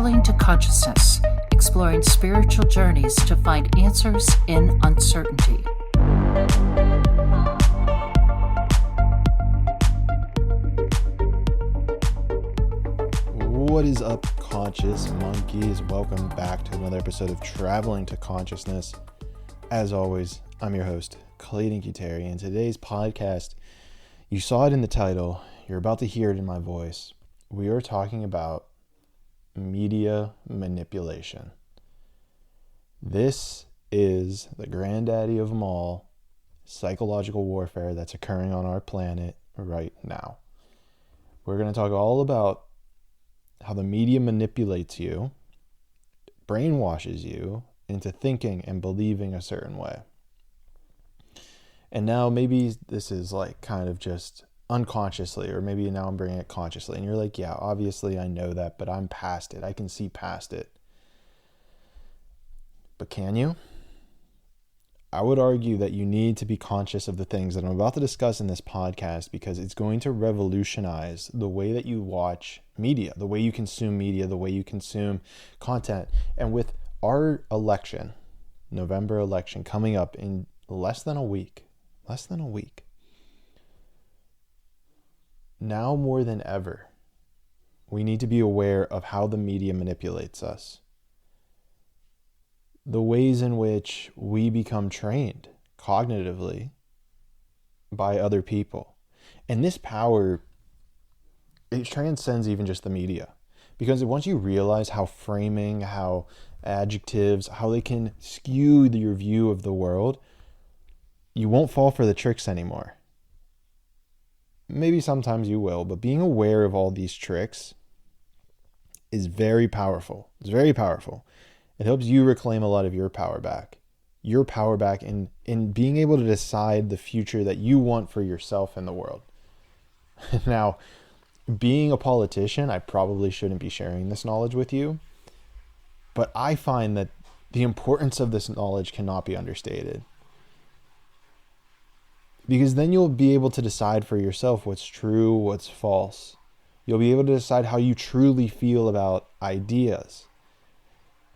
Traveling to Consciousness, exploring spiritual journeys to find answers in uncertainty. What is up, conscious monkeys? Welcome back to another episode of Traveling to Consciousness. As always, I'm your host, Clayton Cuteri, and today's podcast, you saw it in the title, you're about to hear it in my voice. We are talking about media manipulation. This is the granddaddy of them all, psychological warfare that's occurring on our planet right now. We're going to talk all about how the media manipulates you, brainwashes you into thinking and believing a certain way. And now maybe this is like kind of just unconsciously, or maybe now I'm bringing it consciously. And you're like, yeah, obviously I know that, but I'm past it. I can see past it. But can you? I would argue that you need to be conscious of the things that I'm about to discuss in this podcast, because it's going to revolutionize the way that you watch media, the way you consume media, the way you consume content. And with our election, November election, coming up in less than a week, now more than ever, we need to be aware of how the media manipulates us. The ways in which we become trained cognitively by other people. And this power, it transcends even just the media. Because once you realize how framing, how adjectives, how they can skew your view of the world, you won't fall for the tricks anymore. Maybe sometimes you will, but being aware of all these tricks is very powerful. It's very powerful. It helps you reclaim a lot of your power back in being able to decide the future that you want for yourself and the world. Now, being a politician, I probably shouldn't be sharing this knowledge with you, but I find that the importance of this knowledge cannot be understated. Because then you'll be able to decide for yourself what's true, what's false. You'll be able to decide how you truly feel about ideas,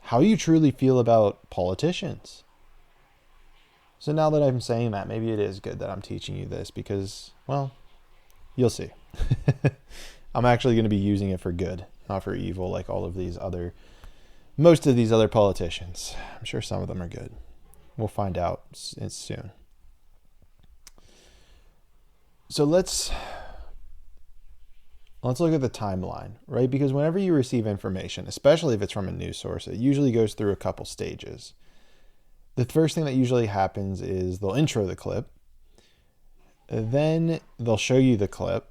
how you truly feel about politicians. So now that I'm saying that, maybe it is good that I'm teaching you this because, well, you'll see. I'm actually going to be using it for good, not for evil, like most of these other politicians. I'm sure some of them are good. We'll find out soon. So let's look at the timeline, right? Because whenever you receive information, especially if it's from a news source, it usually goes through a couple stages. The first thing that usually happens is they'll intro the clip. Then they'll show you the clip.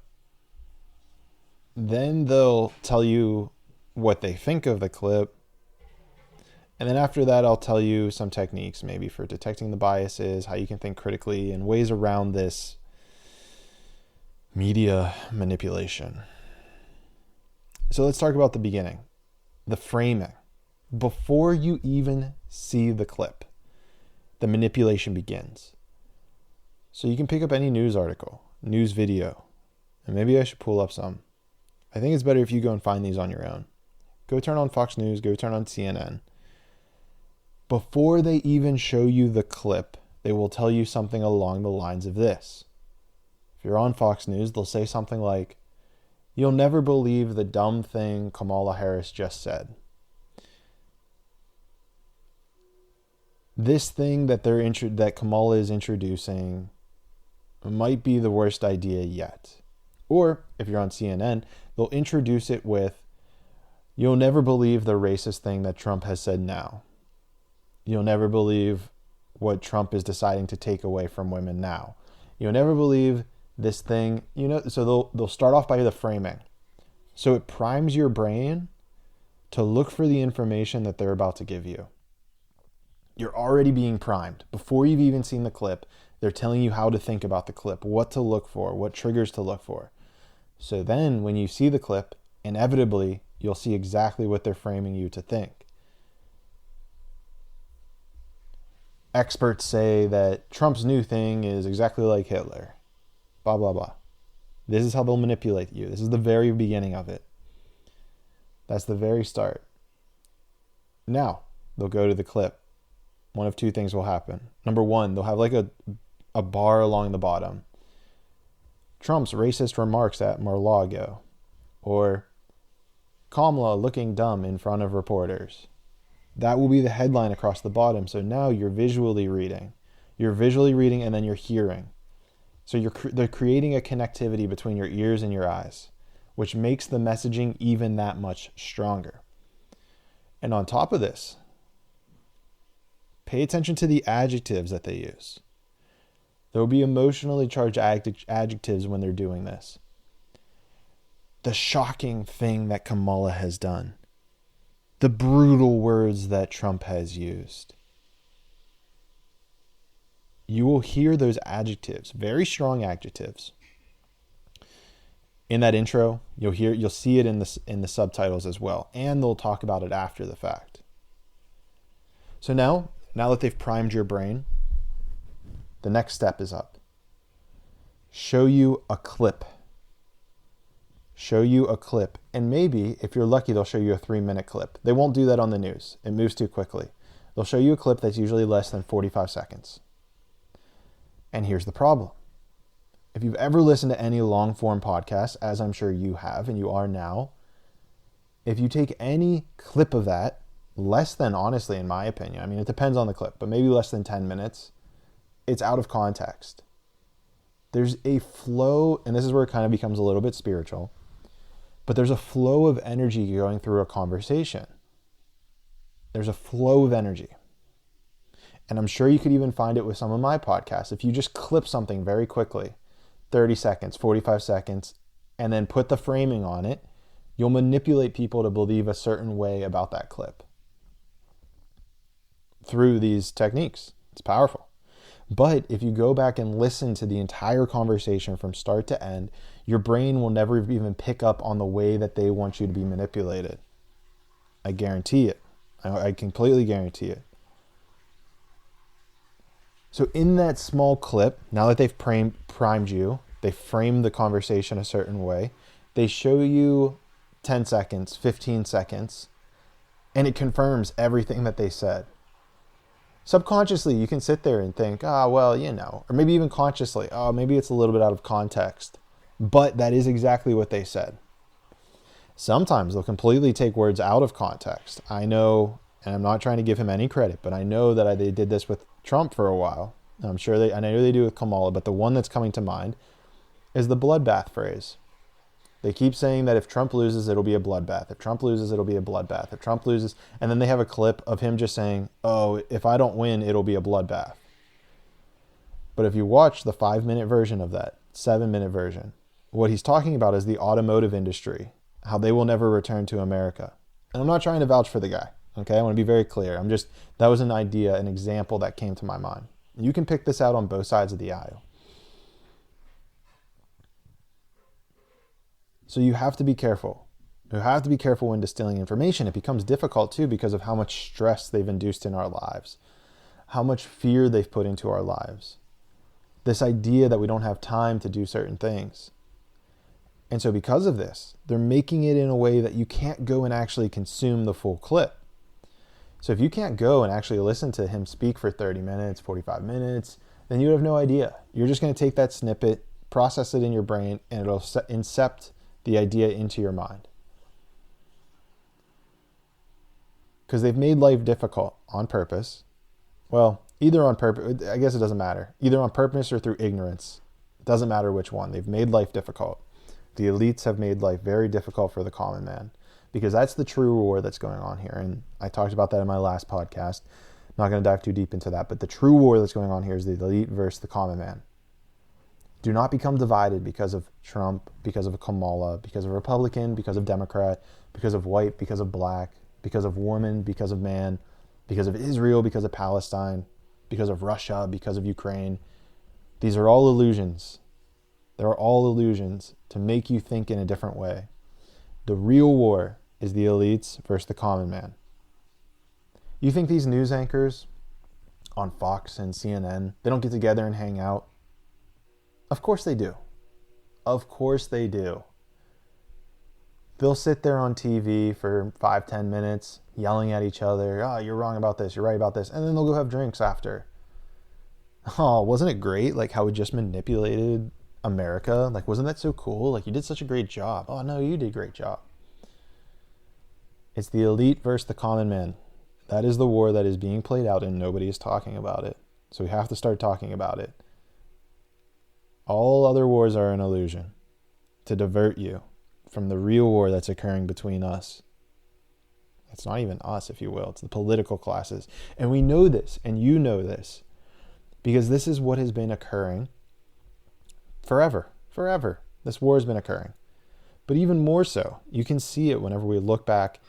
Then they'll tell you what they think of the clip. And then after that, I'll tell you some techniques maybe for detecting the biases, how you can think critically, and ways around this media manipulation. So let's talk about the beginning, the framing. Before you even see the clip, the manipulation begins. So you can pick up any news article, news video, and maybe I should pull up some. I think it's better if you go and find these on your own. Go turn on Fox News, go turn on CNN. Before they even show you the clip, they will tell you something along the lines of this. If you're on Fox News, they'll say something like, "You'll never believe the dumb thing Kamala Harris just said." This thing that that Kamala is introducing might be the worst idea yet. Or if you're on CNN, they'll introduce it with, "You'll never believe the racist thing that Trump has said now. You'll never believe what Trump is deciding to take away from women now. You'll never believe this thing," so they'll start off by the framing. So it primes your brain to look for the information that they're about to give you. You're already being primed. Before you've even seen the clip, they're telling you how to think about the clip, what to look for, what triggers to look for. So then when you see the clip, inevitably, you'll see exactly what they're framing you to think. Experts say that Trump's new thing is exactly like Hitler. Blah, blah, blah. This is how they'll manipulate you. This is the very beginning of it. That's the very start. Now, they'll go to the clip. One of two things will happen. Number one, they'll have like a bar along the bottom. Trump's racist remarks at Mar-a-Lago. Or Kamala looking dumb in front of reporters. That will be the headline across the bottom. So now you're visually reading. You're visually reading and then you're hearing. So they're creating a connectivity between your ears and your eyes, which makes the messaging even that much stronger. And on top of this, pay attention to the adjectives that they use. There will be emotionally charged adjectives when they're doing this. The shocking thing that Kamala has done. The brutal words that Trump has used. You will hear those adjectives, very strong adjectives. In that intro, you'll see it in the subtitles as well, and they'll talk about it after the fact. So now that they've primed your brain, the next step is up. Show you a clip. And maybe, if you're lucky, they'll show you a 3-minute clip. They won't do that on the news. It moves too quickly. They'll show you a clip that's usually less than 45 seconds. And here's the problem. If you've ever listened to any long-form podcast, as I'm sure you have and you are now, if you take any clip of that, less than, honestly, in my opinion, I mean, it depends on the clip, but maybe less than 10 minutes, it's out of context. There's a flow, and this is where it kind of becomes a little bit spiritual, but there's a flow of energy going through a conversation. There's a flow of energy. And I'm sure you could even find it with some of my podcasts. If you just clip something very quickly, 30 seconds, 45 seconds, and then put the framing on it, you'll manipulate people to believe a certain way about that clip through these techniques. It's powerful. But if you go back and listen to the entire conversation from start to end, your brain will never even pick up on the way that they want you to be manipulated. I guarantee it. I completely guarantee it. So in that small clip, now that they've primed you, they frame the conversation a certain way, they show you 10 seconds, 15 seconds, and it confirms everything that they said. Subconsciously, you can sit there and think, or maybe even consciously, maybe it's a little bit out of context, but that is exactly what they said. Sometimes they'll completely take words out of context. I know, and I'm not trying to give him any credit, but I know that they did this with Trump for a while. I'm sure I know they do with Kamala, but the one that's coming to mind is the bloodbath phrase. They keep saying that if Trump loses, it'll be a bloodbath. If Trump loses, it'll be a bloodbath. If Trump loses, and then they have a clip of him just saying, if I don't win, it'll be a bloodbath. But if you watch the 5-minute version of that, 7-minute version, what he's talking about is the automotive industry, how they will never return to America. And I'm not trying to vouch for the guy. Okay, I want to be very clear. That was an idea, an example that came to my mind. You can pick this out on both sides of the aisle. So you have to be careful. You have to be careful when distilling information. It becomes difficult too because of how much stress they've induced in our lives, how much fear they've put into our lives. This idea that we don't have time to do certain things. And so because of this, they're making it in a way that you can't go and actually consume the full clip. So if you can't go and actually listen to him speak for 30 minutes, 45 minutes, then you have no idea. You're just going to take that snippet, process it in your brain, and it'll incept the idea into your mind. Because they've made life difficult on purpose. Well, either on purpose, I guess it doesn't matter. Either on purpose or through ignorance. It doesn't matter which one. They've made life difficult. The elites have made life very difficult for the common man. Because that's the true war that's going on here. And I talked about that in my last podcast. I'm not going to dive too deep into that. But the true war that's going on here is the elite versus the common man. Do not become divided because of Trump, because of Kamala, because of Republican, because of Democrat, because of white, because of black, because of woman, because of man, because of Israel, because of Palestine, because of Russia, because of Ukraine. These are all illusions. They're all illusions to make you think in a different way. The real war is the elites versus the common man. You think these news anchors on Fox and CNN, they don't get together and hang out? Of course they do. Of course they do. They'll sit there on TV for 5-10 minutes, yelling at each other. Oh, you're wrong about this. You're right about this. And then they'll go have drinks after. Oh, wasn't it great? Like how we just manipulated America? Like, wasn't that so cool? Like, you did such a great job. Oh, no, you did a great job. It's the elite versus the common man. That is the war that is being played out and nobody is talking about it. So we have to start talking about it. All other wars are an illusion to divert you from the real war that's occurring between us. It's not even us, if you will. It's the political classes. And we know this, and you know this, because this is what has been occurring forever. This war has been occurring. But even more so, you can see it whenever we look back.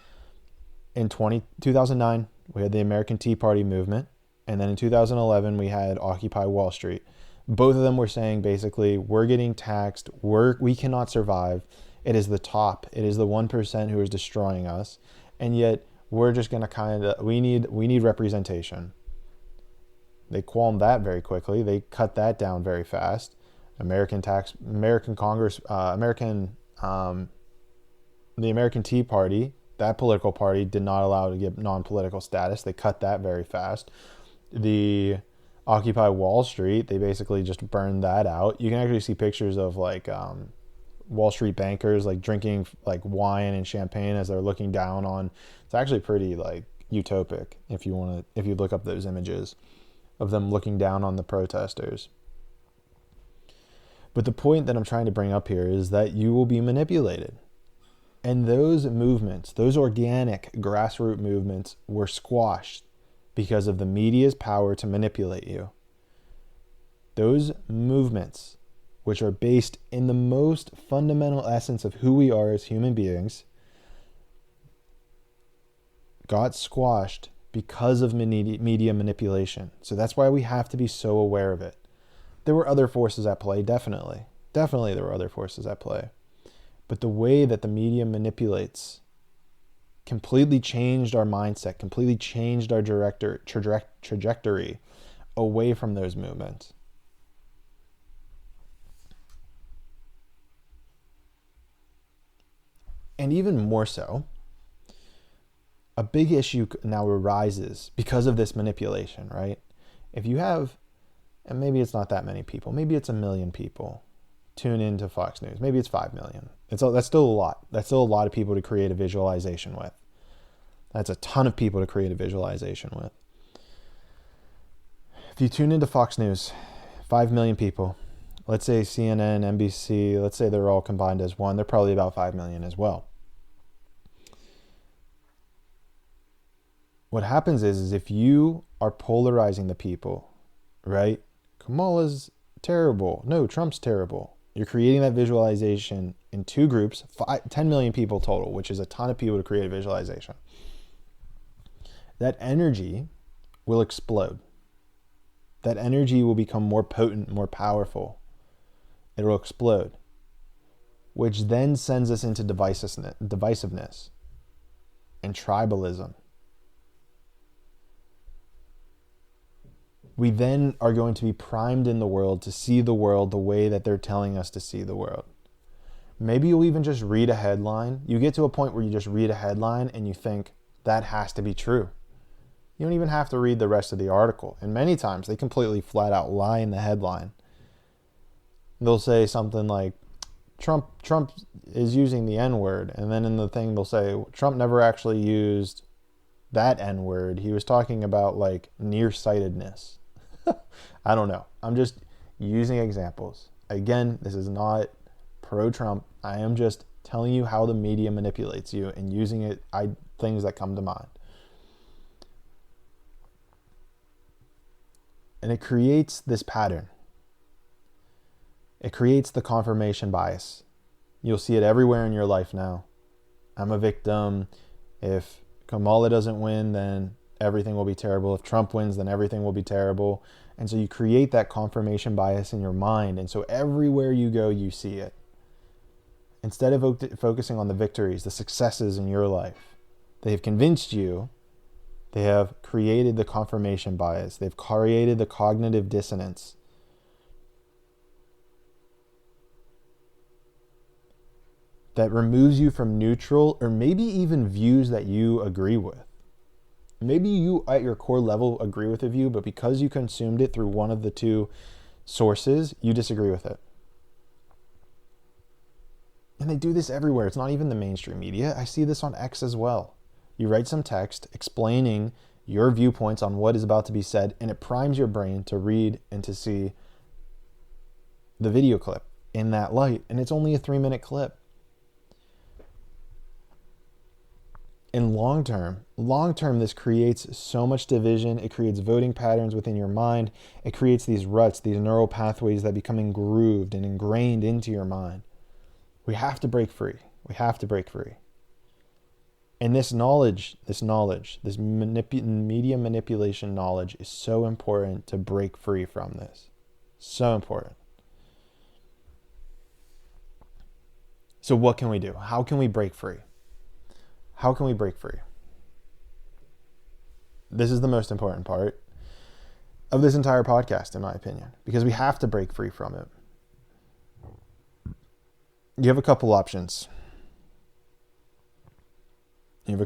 In 2009, we had the American Tea Party movement. And then in 2011, we had Occupy Wall Street. Both of them were saying basically, we're getting taxed. We cannot survive. It is the top. It is the 1% who is destroying us. And yet we're just going to we need representation. They qualmed that very quickly. They cut that down very fast. The American Tea Party, that political party, did not allow to get non-political status. They cut that very fast. The Occupy Wall Street, they basically just burned that out. You can actually see pictures of like Wall Street bankers like drinking like wine and champagne as they're looking down on. It's actually pretty like utopic if you look up those images of them looking down on the protesters. But the point that I'm trying to bring up here is that you will be manipulated. And those movements, those organic grassroots movements, were squashed because of the media's power to manipulate you. Those movements, which are based in the most fundamental essence of who we are as human beings, got squashed because of media manipulation. So that's why we have to be so aware of it. There were other forces at play, definitely. Definitely there were other forces at play. But the way that the media manipulates completely changed our mindset, completely changed our trajectory away from those movements. And even more so, a big issue now arises because of this manipulation, right? If you have, and maybe it's not that many people, maybe it's 1 million people tune into Fox News. Maybe it's 5 million. That's still a lot. That's still a lot of people to create a visualization with. That's a ton of people to create a visualization with. If you tune into Fox News, 5 million people, let's say CNN, NBC, let's say they're all combined as one, they're probably about 5 million as well. What happens is if you are polarizing the people, right? Kamala's terrible. No, Trump's terrible. You're creating that visualization in two groups, 10 million people total, which is a ton of people to create a visualization. That energy will explode. That energy will become more potent, more powerful. It will explode, which then sends us into divisiveness and tribalism. We then are going to be primed in the world to see the world the way that they're telling us to see the world. Maybe you'll even just read a headline. You get to a point where you just read a headline and you think that has to be true. You don't even have to read the rest of the article. And many times they completely flat out lie in the headline. They'll say something like, Trump is using the N-word. And then in the thing they'll say, Trump never actually used that N-word. He was talking about like nearsightedness. I don't know. I'm just using examples. Again, this is not pro-Trump. I am just telling you how the media manipulates you and using things that come to mind. And it creates this pattern. It creates the confirmation bias. You'll see it everywhere in your life now. I'm a victim. If Kamala doesn't win, then everything will be terrible. If Trump wins, then everything will be terrible. And so you create that confirmation bias in your mind. And so everywhere you go, you see it. Instead of focusing on the victories, the successes in your life, they have convinced you. They have created the confirmation bias. They've created the cognitive dissonance. That removes you from neutral or maybe even views that you agree with. Maybe you at your core level agree with the view, but because you consumed it through one of the two sources, you disagree with it. And they do this everywhere. It's not even the mainstream media. I see this on X as well. You write some text explaining your viewpoints on what is about to be said, and it primes your brain to read and to see the video clip in that light. And it's only a 3-minute clip. In long term, this creates so much division. It creates voting patterns within your mind. It creates these ruts, these neural pathways that become grooved and ingrained into your mind. We have to break free. We have to break free. And this knowledge, this media manipulation knowledge is so important to break free from this. So important. So what can we do? How can we break free? How can we break free? This is the most important part of this entire podcast, in my opinion, because we have to break free from it. You have a couple options. The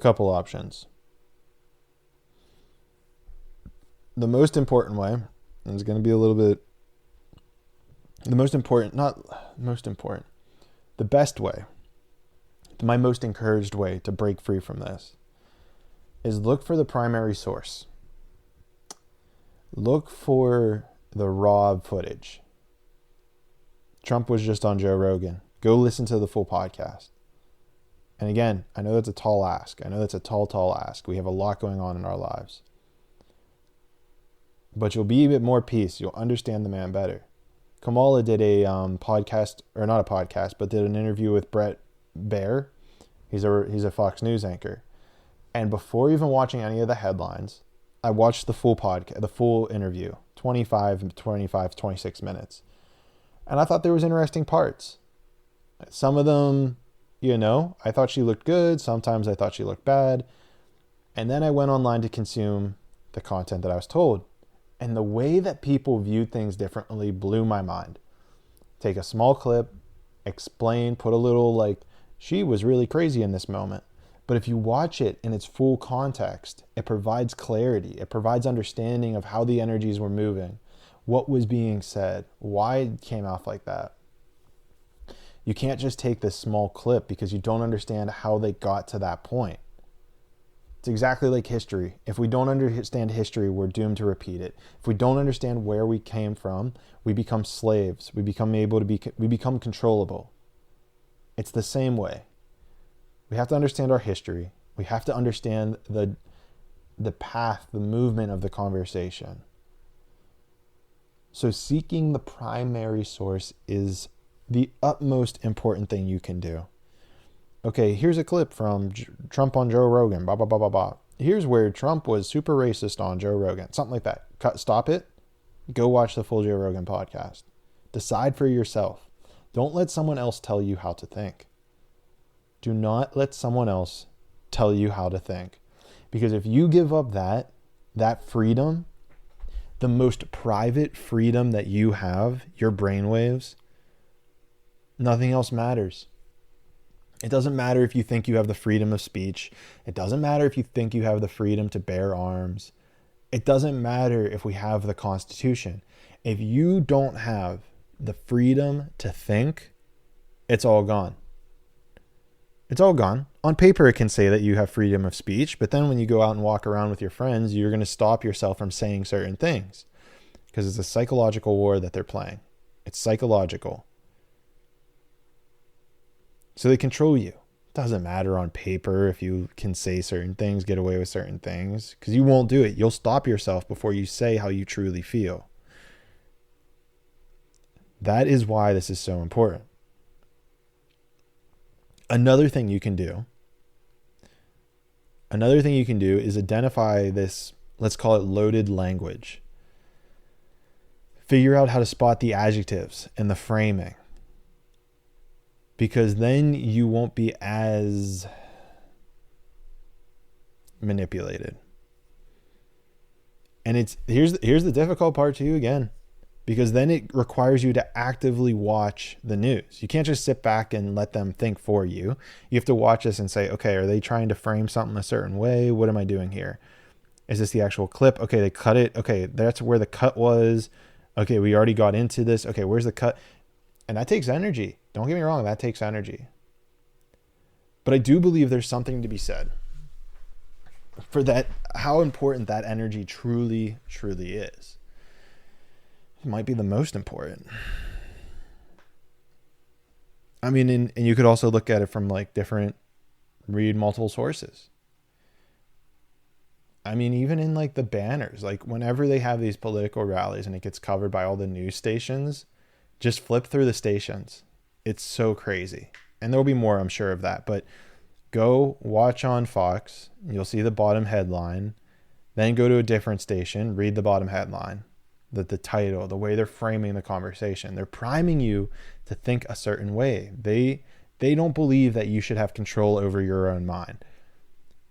most important way, and it's going to be a little bit, the best way, my most encouraged way to break free from this is look for the primary source. Look for the raw footage. Trump was just on Joe Rogan. Go listen to the full podcast. And again, I know that's a tall ask. I know that's a tall ask. We have a lot going on in our lives. But you'll be a bit more at peace. You'll understand the man better. Kamala did a podcast, or not a podcast, but did an interview with Brett Baier. He's a Fox News anchor. And before even watching any of the headlines, I watched the full podcast, the full interview, 26 minutes. And I thought there was interesting parts. Some of them, I thought she looked good. Sometimes I thought she looked bad. And then I went online to consume the content that I was told. And the way that people viewed things differently blew my mind. Take a small clip, explain, put a little she was really crazy in this moment. But if you watch it in its full context, it provides clarity. It provides understanding of how the energies were moving, what was being said, why it came off like that. You can't just take this small clip because you don't understand how they got to that point. It's exactly like history. If we don't understand history, we're doomed to repeat it. If we don't understand where we came from, we become slaves. We become controllable. It's the same way. We have to understand our history. We have to understand the path, the movement of the conversation. So seeking the primary source is the utmost important thing you can do. Okay, here's a clip from Trump on Joe Rogan, blah, blah, blah, blah, blah. Here's where Trump was super racist on Joe Rogan, something like that. Stop it. Go watch the full Joe Rogan podcast. Decide for yourself. Don't let someone else tell you how to think. Do not let someone else tell you how to think. Because if you give up that freedom, the most private freedom that you have, your brainwaves, nothing else matters. It doesn't matter if you think you have the freedom of speech. It doesn't matter if you think you have the freedom to bear arms. It doesn't matter if we have the Constitution. If you don't have the freedom to think, it's all gone. It's all gone. On paper, it can say that you have freedom of speech, but then when you go out and walk around with your friends, you're going to stop yourself from saying certain things because it's a psychological war that they're playing. It's psychological. So they control you. It doesn't matter on paper if you can say certain things, get away with certain things, because you won't do it. You'll stop yourself before you say how you truly feel. That is why this is so important. Another thing you can do is identify this, let's call it loaded language. Figure out how to spot the adjectives and the framing. Because then you won't be as manipulated. And here's the difficult part to you again. Because then it requires you to actively watch the news. You can't just sit back and let them think for you. You have to watch this and say, okay, are they trying to frame something a certain way? What am I doing here? Is this the actual clip? Okay, they cut it. Okay, that's where the cut was. Okay, we already got into this. Okay, where's the cut? And that takes energy. Don't get me wrong, that takes energy. But I do believe there's something to be said for that, how important that energy truly, truly is. It might be the most important. I mean, and you could also look at it from like read multiple sources. I mean, even in like the banners, like whenever they have these political rallies and it gets covered by all the news stations, just flip through the stations. It's so crazy. And there'll be more, I'm sure, of that. But go watch on Fox. You'll see the bottom headline. Then go to a different station, read the bottom headline, the title, the way they're framing the conversation. They're priming you to think a certain way. They don't believe that you should have control over your own mind.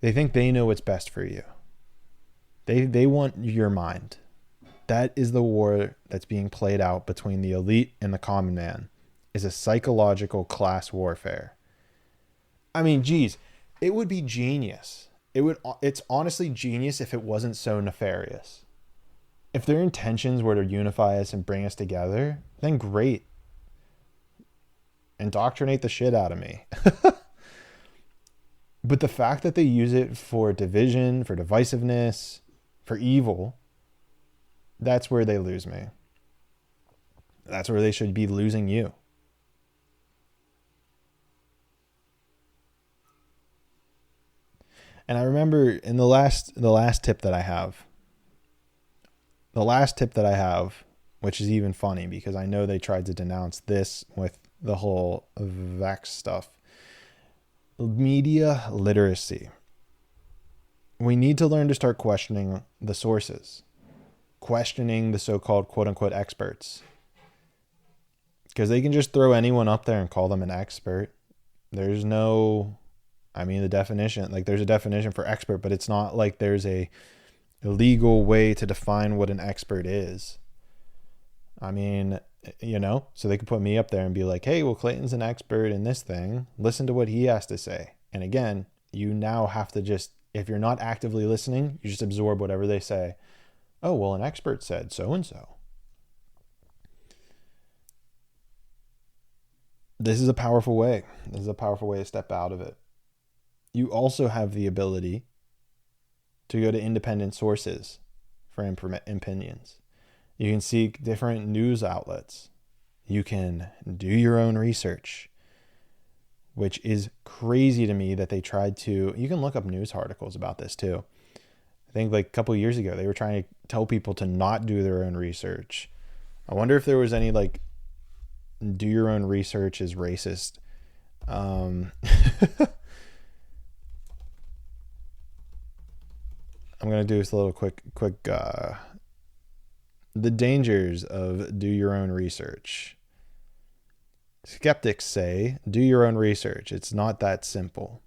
They think they know what's best for you. They want your mind. That is the war that's being played out between the elite and the common man, is a psychological class warfare. I mean, geez, it would be genius. It's honestly genius if it wasn't so nefarious. If their intentions were to unify us and bring us together, then great. Indoctrinate the shit out of me. But the fact that they use it for division, for divisiveness, for evil, that's where they lose me. That's where they should be losing you. And I remember in the last tip that I have, which is even funny because I know they tried to denounce this with the whole vax stuff. Media literacy. We need to learn to start questioning the sources, questioning the so-called quote-unquote experts, because they can just throw anyone up there and call them an expert. There's no, I mean, the definition, like there's a definition for expert, but it's not like there's a legal way to define what an expert is. I mean, so they could put me up there and be like, hey, well, Clayton's an expert in this thing. Listen to what he has to say. And again, you now have to just, if you're not actively listening, you just absorb whatever they say. Oh, well, an expert said so-and-so. This is a powerful way. This is a powerful way to step out of it. You also have the ability to go to independent sources for opinions. You can seek different news outlets. You can do your own research, which is crazy to me that they tried to. You can look up news articles about this too. I think like a couple of years ago, they were trying to tell people to not do their own research. I wonder if there was any like, do your own research is racist. I'm going to do this a little quick, the dangers of do your own research. Skeptics say, do your own research. It's not that simple.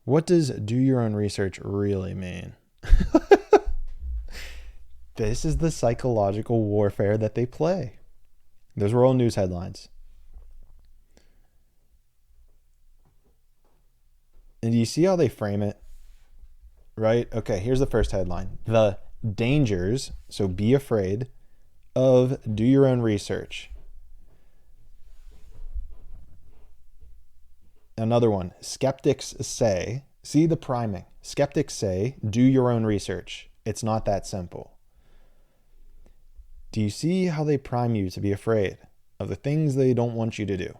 What does do your own research really mean? This is the psychological warfare that they play. Those were all news headlines. And do you see how they frame it? Right? Okay, here's the first headline. The dangers, so be afraid, of do your own research. Another one. Skeptics say, see the priming. Skeptics say, do your own research. It's not that simple. Do you see how they prime you to be afraid of the things they don't want you to do?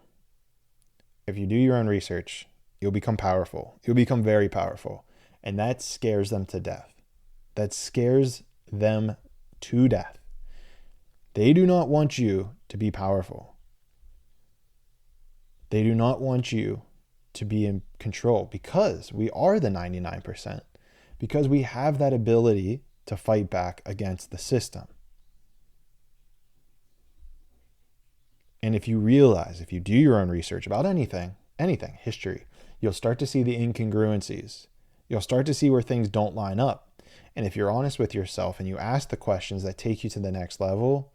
If you do your own research, you'll become powerful. You'll become very powerful. And that scares them to death. That scares them to death. They do not want you to be powerful. They do not want you to be in control because we are the 99%. Because we have that ability to fight back against the system. And if you realize, if you do your own research about anything, history, you'll start to see the incongruencies. You'll start to see where things don't line up. And if you're honest with yourself and you ask the questions that take you to the next level,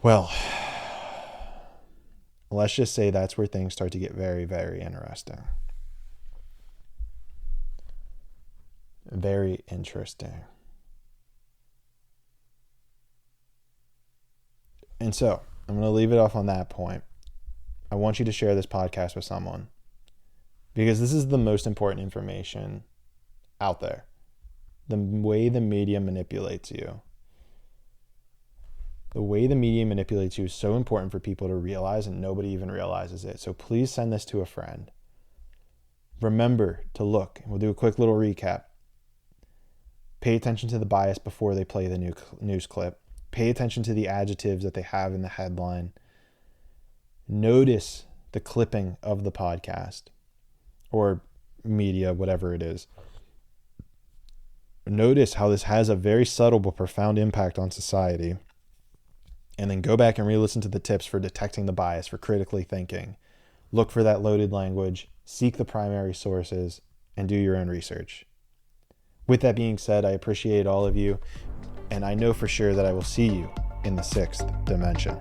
well, let's just say that's where things start to get very, very interesting. Very interesting. And so, I'm going to leave it off on that point. I want you to share this podcast with someone, because this is the most important information out there. The way the media manipulates you. The way the media manipulates you is so important for people to realize, and nobody even realizes it. So please send this to a friend. Remember to look, and we'll do a quick little recap. Pay attention to the bias before they play the new news clip. Pay attention to the adjectives that they have in the headline. Notice the clipping of the podcast or media, whatever it is. Notice how this has a very subtle but profound impact on society. And then go back and re-listen to the tips for detecting the bias, for critically thinking. Look for that loaded language, seek the primary sources, and do your own research. With that being said, I appreciate all of you, and I know for sure that I will see you in the 6th dimension.